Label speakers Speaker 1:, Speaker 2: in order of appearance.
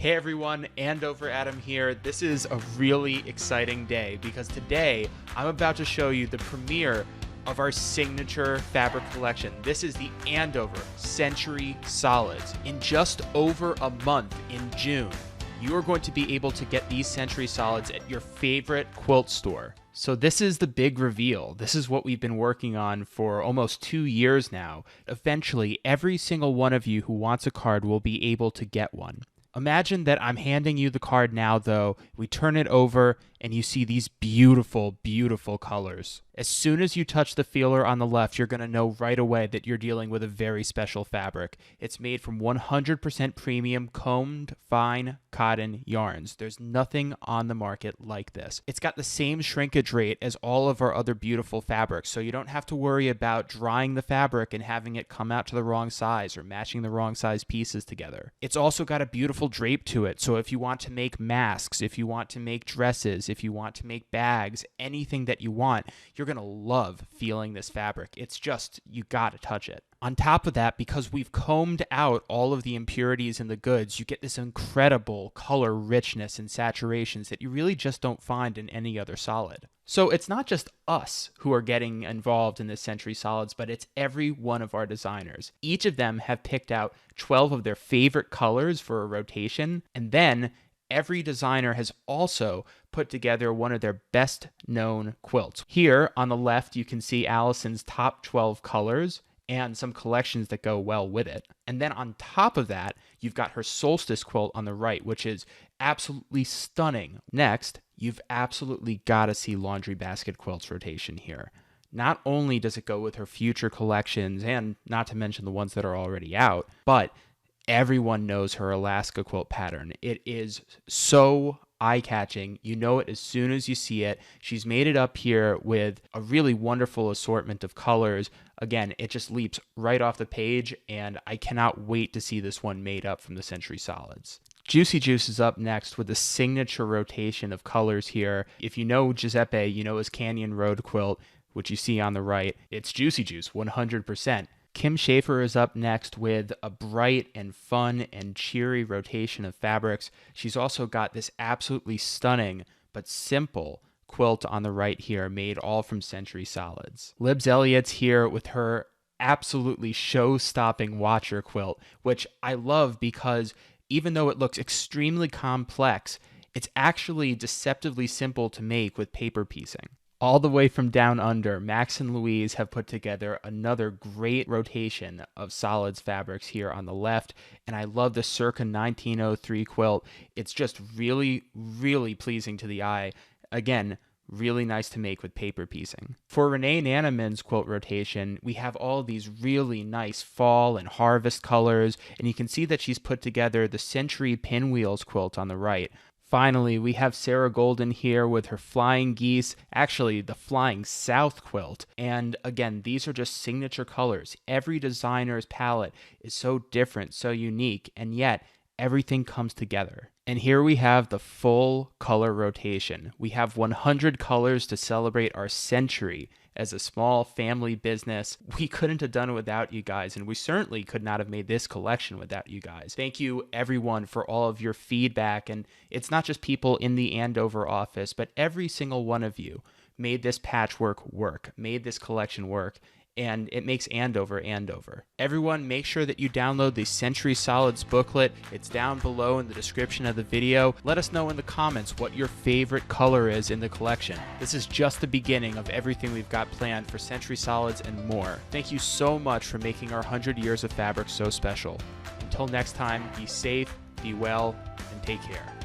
Speaker 1: Hey everyone, Andover Adam here. This is a really exciting day because today I'm about to show you the premiere of our signature fabric collection. This is the Andover Century Solids. In just over a month in June, you are going to be able to get these Century Solids at your favorite quilt store. So this is the big reveal. This is what we've been working on for almost 2 years now. Eventually, every single one of you who wants a card will be able to get one. Imagine that I'm handing you the card now, though. We turn it over and you see these beautiful, beautiful colors. As soon as you touch the feeler on the left, you're going to know right away that you're dealing with a very special fabric. It's made from 100% premium combed fine cotton yarns. There's nothing on the market like this. It's got the same shrinkage rate as all of our other beautiful fabrics, so you don't have to worry about drying the fabric and having it come out to the wrong size or matching the wrong size pieces together. It's also got a beautiful drape to it, so if you want to make masks, if you want to make dresses, if you want to make bags, anything that you want, you're going to love feeling this fabric. It's just, you got to touch it. On top of that, because we've combed out all of the impurities in the goods, you get this incredible color richness and saturations that you really just don't find in any other solid. So it's not just us who are getting involved in this Century Solids, but it's every one of our designers. Each of them have picked out 12 of their favorite colors for a rotation, and then every designer has also put together one of their best known quilts. Here on the left, you can see Alison's top 12 colors and some collections that go well with it. And then on top of that, you've got her solstice quilt on the right, which is absolutely stunning. Next, you've absolutely got to see Laundry Basket Quilts rotation here. Not only does it go with her future collections, and not to mention the ones that are already out, but everyone knows her Alaska quilt pattern. It is so eye-catching. You know it as soon as you see it. She's made it up here with a really wonderful assortment of colors. Again, it just leaps right off the page, and I cannot wait to see this one made up from the Century Solids. Juicy Juice is up next with a signature rotation of colors here. If you know Giuseppe, you know his Canyon Road quilt, which you see on the right. It's Juicy Juice, 100%. Kym Schaefer is up next with a bright and fun and cheery rotation of fabrics. She's also got this absolutely stunning but simple quilt on the right here, made all from Century Solids. Lib Elliott's here with her absolutely show-stopping Watcher quilt, which I love because even though it looks extremely complex, it's actually deceptively simple to make with paper piecing. All the way from down under, Max and Louise have put together another great rotation of solids fabrics here on the left, and I love the circa 1903 quilt. It's just really, really pleasing to the eye. Again, really nice to make with paper piecing. For Renee Nanaman's quilt rotation, we have all these really nice fall and harvest colors, and you can see that she's put together the Century Pinwheels quilt on the right. Finally, we have Sarah Golden here with her Flying Geese, actually the Flying South quilt. And again, these are just signature colors. Every designer's palette is so different, so unique, and yet everything comes together. And here we have the full color rotation. We have 100 colors to celebrate our century as a small family business. We couldn't have done it without you guys, and we certainly could not have made this collection without you guys. Thank you, everyone, for all of your feedback. And it's not just people in the Andover office, but every single one of you made this patchwork work, made this collection work, and it makes Andover Andover. Everyone, make sure that you download the Century Solids booklet. It's down below in the description of the video. Let us know in the comments what your favorite color is in the collection. This is just the beginning of everything we've got planned for Century Solids and more. Thank you so much for making our 100 years of fabric so special. Until next time, be safe, be well, and take care.